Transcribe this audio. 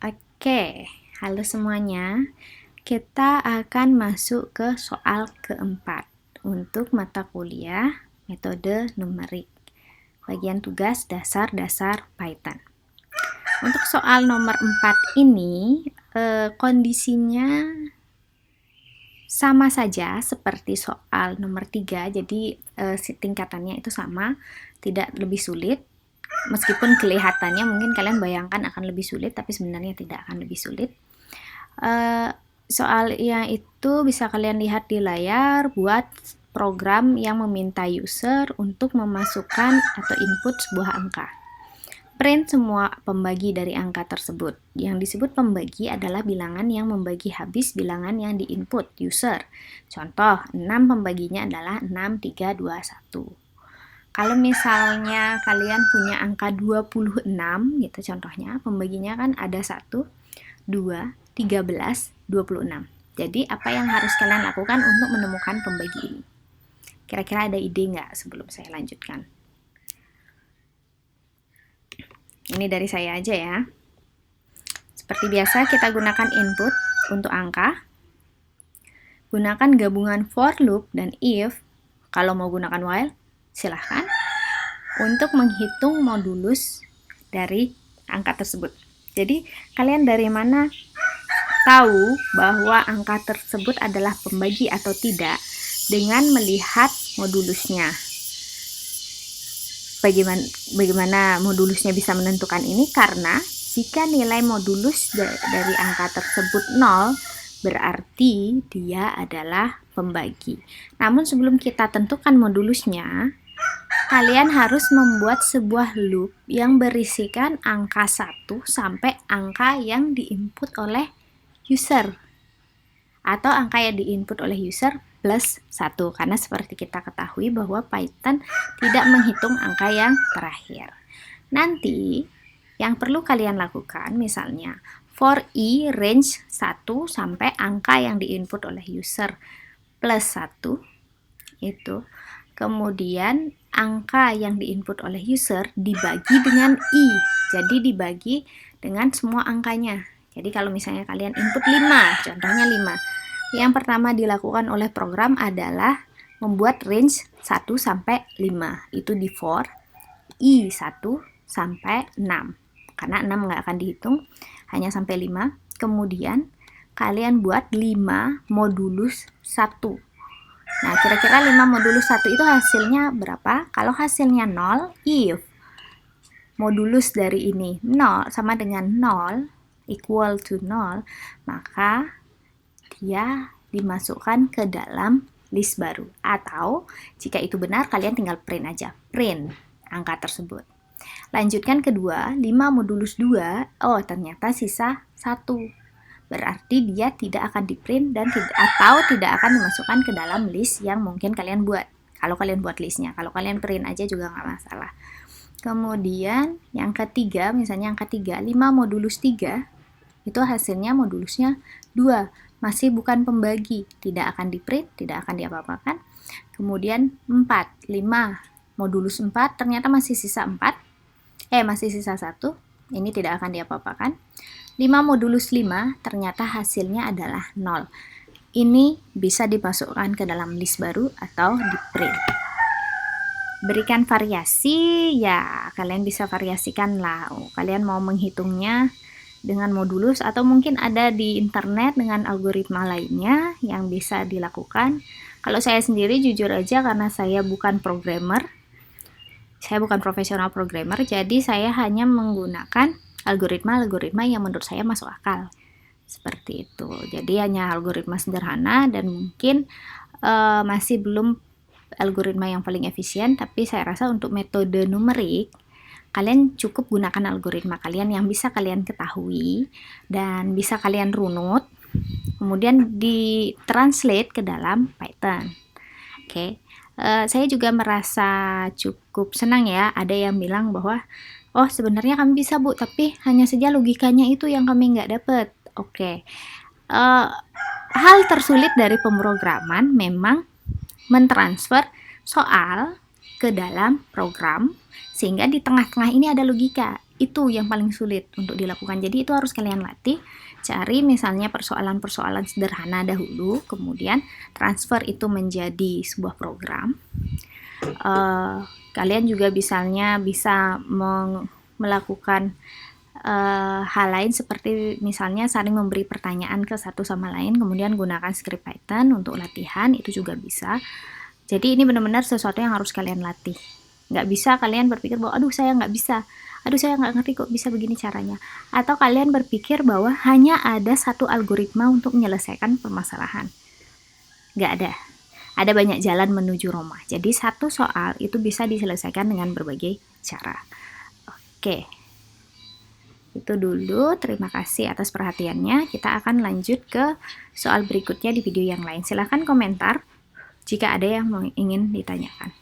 Oke, halo semuanya. Kita akan masuk ke soal keempat untuk mata kuliah metode numerik. Bagian tugas dasar-dasar Python. Untuk soal nomor 4 ini, kondisinya sama saja seperti soal nomor 3, jadi tingkatannya itu sama, tidak lebih sulit. Meskipun kelihatannya mungkin kalian bayangkan akan lebih sulit, tapi sebenarnya tidak akan lebih sulit. Soalnya itu bisa kalian lihat di layar, buat program yang meminta user untuk memasukkan atau input sebuah angka. Print semua pembagi dari angka tersebut. Yang disebut pembagi adalah bilangan yang membagi habis bilangan yang diinput user. Contoh, 6 pembaginya adalah 6, 3, 2, 1. Kalau misalnya kalian punya angka 26 gitu contohnya, pembaginya kan ada 1, 2, 13, 26. Jadi apa yang harus kalian lakukan untuk menemukan pembagi ini? Kira-kira ada ide nggak sebelum saya lanjutkan? Ini dari saya aja ya. Seperti biasa kita gunakan input untuk angka. Gunakan gabungan for loop dan if. Kalau mau gunakan while, silahkan. Untuk menghitung modulus dari angka tersebut. Jadi kalian dari mana tahu bahwa angka tersebut adalah pembagi atau tidak dengan melihat modulusnya. Bagaimana modulusnya bisa menentukan ini? Karena jika nilai modulus dari angka tersebut 0, berarti dia adalah pembagi. Namun sebelum kita tentukan modulusnya, kalian harus membuat sebuah loop yang berisikan angka 1 sampai angka yang diinput oleh user, atau angka yang diinput oleh user plus 1, karena seperti kita ketahui bahwa Python tidak menghitung angka yang terakhir. Nanti yang perlu kalian lakukan misalnya for i range 1 sampai angka yang diinput oleh user plus 1 itu, kemudian angka yang diinput oleh user dibagi dengan i, jadi dibagi dengan semua angkanya. Jadi kalau misalnya kalian input 5, contohnya 5, yang pertama dilakukan oleh program adalah membuat range 1 sampai 5, itu di for i 1 sampai 6, karena 6 nggak akan dihitung, hanya sampai 5. Kemudian kalian buat 5 modulus 1. Nah, kira-kira 5 modulus 1 itu hasilnya berapa? Kalau hasilnya 0, if modulus dari ini 0 sama dengan 0, equal to 0, maka dia dimasukkan ke dalam list baru. Atau jika itu benar, kalian tinggal print aja, print angka tersebut. Lanjutkan kedua, 5 modulus 2, oh ternyata sisa 1. Berarti dia tidak akan di-print dan atau tidak akan dimasukkan ke dalam list yang mungkin kalian buat. Kalau kalian buat listnya, kalau kalian print aja juga nggak masalah. Kemudian yang ketiga, misalnya angka 3, 5 modulus 3, itu hasilnya modulusnya 2, masih bukan pembagi, tidak akan di-print, tidak akan diapa-apakan. Kemudian 4, 5 modulus 4, ternyata masih sisa 1, ini tidak akan diapa-apakan. 5 modulus 5, ternyata hasilnya adalah 0. Ini bisa dimasukkan ke dalam list baru atau di-print. Berikan variasi, ya kalian bisa variasikan lah. Kalian mau menghitungnya dengan modulus atau mungkin ada di internet dengan algoritma lainnya yang bisa dilakukan. Kalau saya sendiri jujur aja, karena saya bukan programmer, saya bukan profesional programmer, jadi saya hanya menggunakan algoritma-algoritma yang menurut saya masuk akal. Seperti itu. Jadi hanya algoritma sederhana dan mungkin masih belum algoritma yang paling efisien, tapi saya rasa untuk metode numerik kalian cukup gunakan algoritma kalian yang bisa kalian ketahui dan bisa kalian runut, kemudian ditranslate ke dalam Python. Oke. Saya juga merasa cukup senang ya, ada yang bilang bahwa oh sebenarnya kami bisa Bu, tapi hanya saja logikanya itu yang kami nggak dapet. Oke. Hal tersulit dari pemrograman memang mentransfer soal ke dalam program sehingga di tengah-tengah ini ada logika. itu yang paling sulit untuk dilakukan. Jadi itu harus kalian latih. Cari misalnya persoalan-persoalan sederhana dahulu, kemudian transfer itu menjadi sebuah program. Kalian juga misalnya bisa melakukan hal lain seperti misalnya saling memberi pertanyaan ke satu sama lain, kemudian gunakan script Python untuk latihan, itu juga bisa. Jadi ini benar-benar sesuatu yang harus kalian latih. Nggak bisa kalian berpikir bahwa aduh saya nggak bisa, aduh saya nggak ngerti kok bisa begini caranya. Atau kalian berpikir bahwa hanya ada satu algoritma untuk menyelesaikan permasalahan. Nggak ada. Ada banyak jalan menuju Roma. Jadi satu soal itu bisa diselesaikan dengan berbagai cara. Oke. Itu dulu, terima kasih atas perhatiannya. Kita akan lanjut ke soal berikutnya di video yang lain. Silahkan komentar jika ada yang ingin ditanyakan.